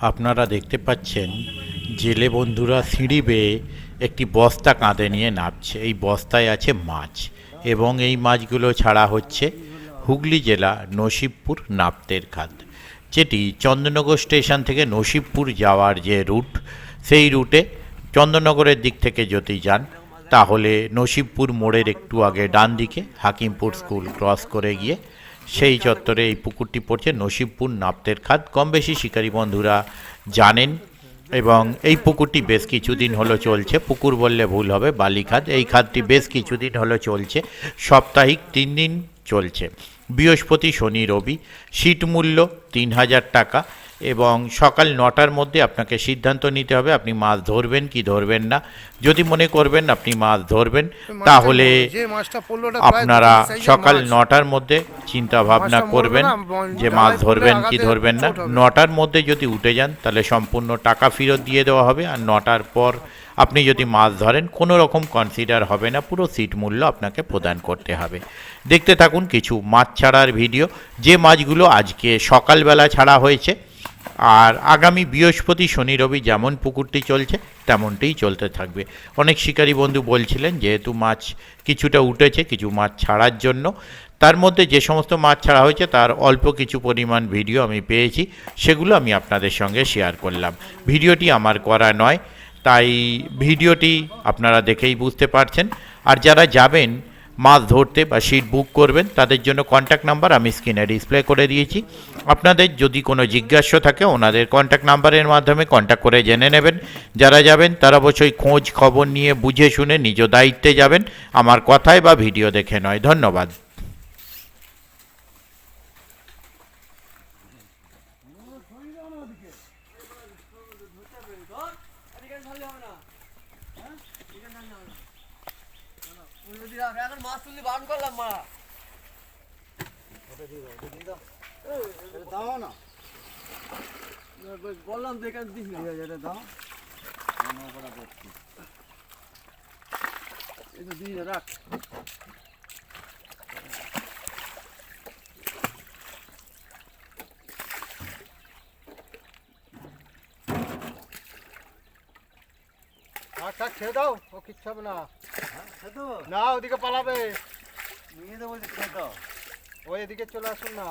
আপনারা দেখতে পাচ্ছেন জেলে বন্ধুরা সিঁড়ি বেয়ে একটি বস্তা কাঁধে নিয়ে নামছে। এই বস্তায় আছে মাছ এবং এই মাছগুলো ছাড়া হচ্ছে হুগলি জেলা নসিবপুর নাপ্তের খাত, যেটি চন্দননগর স্টেশন থেকে নসিবপুর যাওয়ার যে রুট, সেই রুটে চন্দননগরের দিক থেকে যদি যান তাহলে নসিবপুর মোড়ের একটু আগে ডান দিকে হাকিমপুর স্কুল ক্রস করে গিয়ে সেই চত্বরে এই পুকুরটি পড়ছে। নসিবপুর নাপ্তের খাত কম বেশি শিকারী বন্ধুরা জানেন এবং এই পুকুরটি বেশ কিছুদিন হলো চলছে। পুকুর বললে ভুল হবে, বালিখাত। এই খাতটি বেশ কিছুদিন হলো চলছে, সাপ্তাহিক 3 দিন চলছে, বৃহস্পতি শনি রবি। সিট মূল্য 3000 টাকা এবং সকাল 9টার মধ্যে আপনাকে সিদ্ধান্ত নিতে হবে আপনি মাছ ধরবেন কি ধরবেন না। যদি মনে করবেন আপনি মাছ ধরবেন তাহলে আপনারা সকাল 9টার মধ্যে চিন্তা ভাবনা করবেন যে মাছ ধরবেন কি ধরবেন না। 9টার মধ্যে যদি উঠে যান তাহলে সম্পূর্ণ টাকা ফেরত দিয়ে দেওয়া হবে, আর 9টার পর আপনি যদি মাছ ধরেন কোনো রকম কনসিডার হবে না, পুরো সিট মূল্য আপনাকে প্রদান করতে হবে। দেখতে থাকুন কিছু মাছ ছাড়ার ভিডিও, যে মাছগুলো আজকে সকালবেলা ছাড়া হয়েছে। আর আগামী বৃহস্পতি শনি রবি যেমন পুকুরটি চলছে তেমনটিই চলতে থাকবে। অনেক শিকারী বন্ধু বলছিলেন যেহেতু মাছ কিছুটা উঠেছে কিছু মাছ ছাড়ার জন্য, তার মধ্যে যে সমস্ত মাছ ছাড়া হয়েছে তার অল্প কিছু পরিমাণ ভিডিও আমি পেয়েছি, সেগুলো আমি আপনাদের সঙ্গে শেয়ার করলাম। ভিডিওটি আমার করা নয়, তাই ভিডিওটি আপনারা দেখেই বুঝতে পারছেন। আর যারা যাবেন মাছ ধরতে বা সিট বুক করবেন তাদের জন্য কন্ট্যাক্ট নাম্বার আমি স্ক্রিনে ডিসপ্লে করে দিয়েছি। আপনাদের যদি কোনো জিজ্ঞাসা থাকে ওনাদের কন্ট্যাক্ট নাম্বারের মাধ্যমে কন্ট্যাক্ট করে জেনে নেবেন। যারা যাবেন তারা অবশ্যই খোঁজ খবর নিয়ে বুঝে শুনে নিজ দায়িত্বে যাবেন, আমার কথায় বা ভিডিও দেখে নয়। ধন্যবাদ। এখন মাছ তুলতে বারণ করলাম মা। দাও না, বললাম দেখে দিস না, দাও একটু দিয়ে রাখ। খেয়ে দাও, ও কিচ্ছু হবে না। না ওদিকে পালাবে, নিয়ে দেবো খেয়ে দাও। ওই এদিকে চলে আসুন না,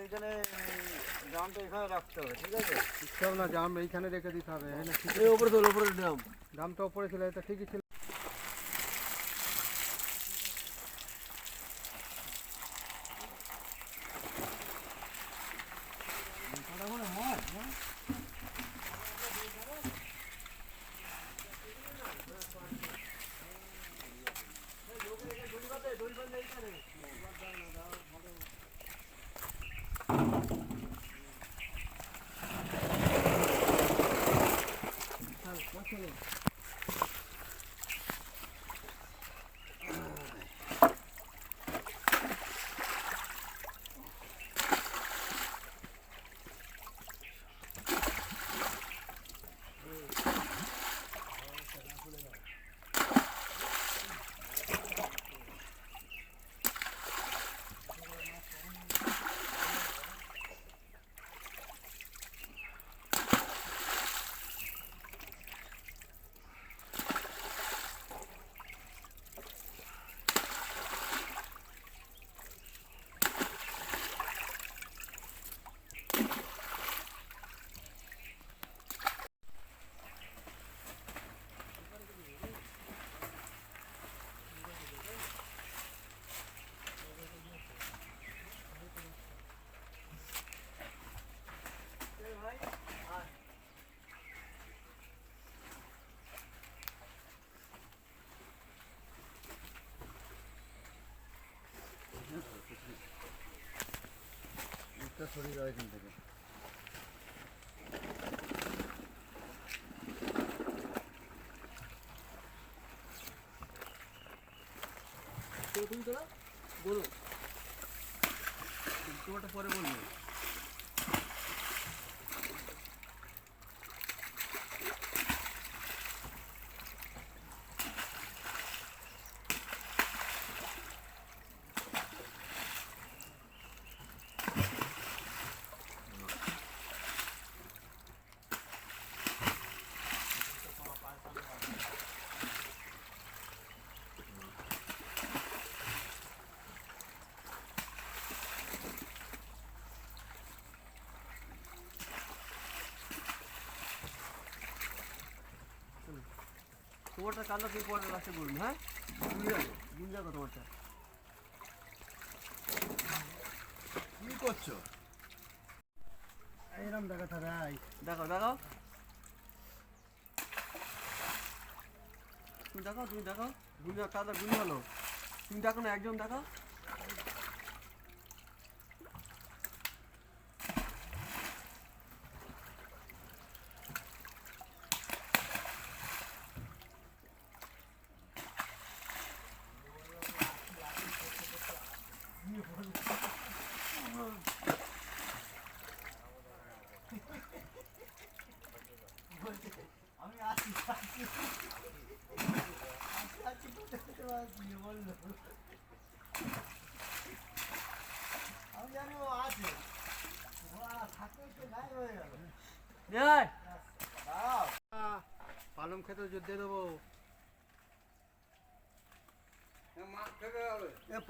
এইখানে জামটা এখানে রাখতে হবে, ঠিক আছে? কিচ্ছু হবে না, জাম এইখানে রেখে দিতে হবে। ওপরে তোর ওপরে জামটা ওপরে ছিল, এটা ঠিকই ছিল। সরিয়ে দাও এখান থেকে। তুমি তোরা বলো, তোমারটা পরে বলবে। তোমারটা কাটলো কি পরে লাস্টে বলুন, হ্যাঁ? তুমি যাবো, দিন যাবো তোমারটা। কি করছো? এইরকম দেখাতে ভাই। দেখাও দেখাও, তুমি দেখাও, তুমি দেখাও। গুলি কাদা গুলি হলো, তুমি দেখো না, একজন দেখাও। আমি আসি আসি আসি করতে পারছি বললো। আমি জানি ও আছে, থাকতে একটু গায়ে হয়ে গেল। পালং খেতে যুদ্ধে দেবো।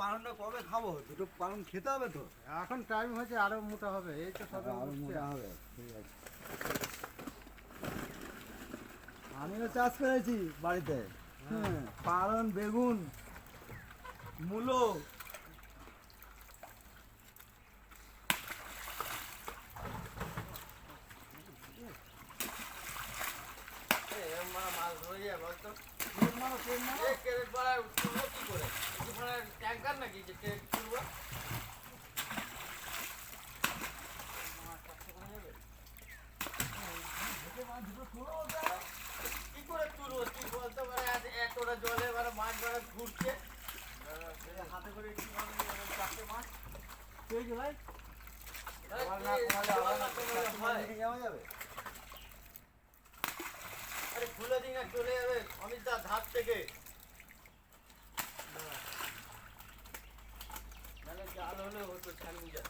পালনটা কবে খাবো? দুটো পালন খেতে হবে তো। এখন টাইম হয়েছে, আরো মোটা হবে। এই তো সবে আরো উঠছে। মোটা হবে, ঠিক আছে। আমিও চাষ করেছি বাড়িতে। হ্যাঁ, পালন, বেগুন, মূলো। মাছ ধরে যায় বলতো। ট্যাঙ্কার নাকি যে তুলবো? কি করে তুলবো তুই বলতে পারে? এতটা জলে এবারে মাছ ধরা ঘুরছে, হাতে করে কি চারটে মাছ পেয়েছে ভাই। আরে খুলে দিন না, চলে যাবে অমিত দা ধাপ থেকে। নাহলে জাল হলে হতো ছাড়িয়ে যা।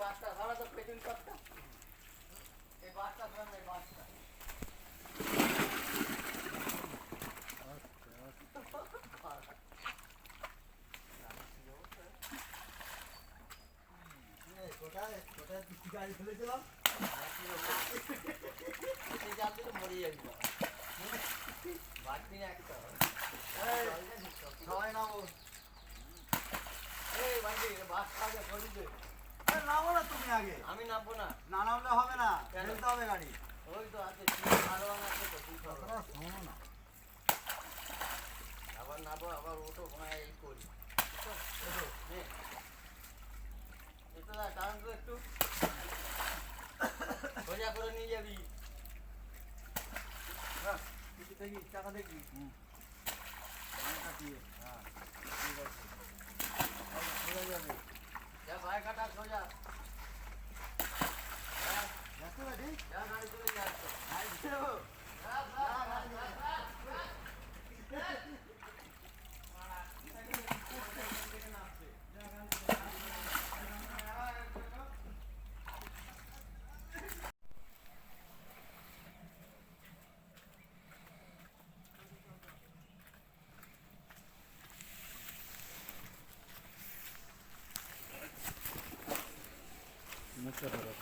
বাসটা ধরা তো পেছন পাতটা, এই বাসটা ধরা এই বাসটা। কোথায় কোথায় গাড়ি ফেলেছিলাম? এই জাল দিলে মরে যাবি না। বাড়তি না একটা। সবাই নামো। এই বাড়তি বাস কাজে ধরি দে। নামো না তুমি আগে। আমি নামবো না। না নামলে হবে না, ফেলতে হবে গাড়ি। ওই তো আছে আরো আছে তো তুই সব। শোনো না। আবার নাবো, আবার ওটো এই করি। ওটো নে। এটা না টান তো একটু সোজা করে নিয়ে যাবি। কিছু দেখি, টাকা দেখবি। সোজা যাবে। যা ভাই কাটা সোজা। দেখো গাড়ি? যা গাড়ি চলে যাচ্ছে। আসছো? মুখটা ধরো।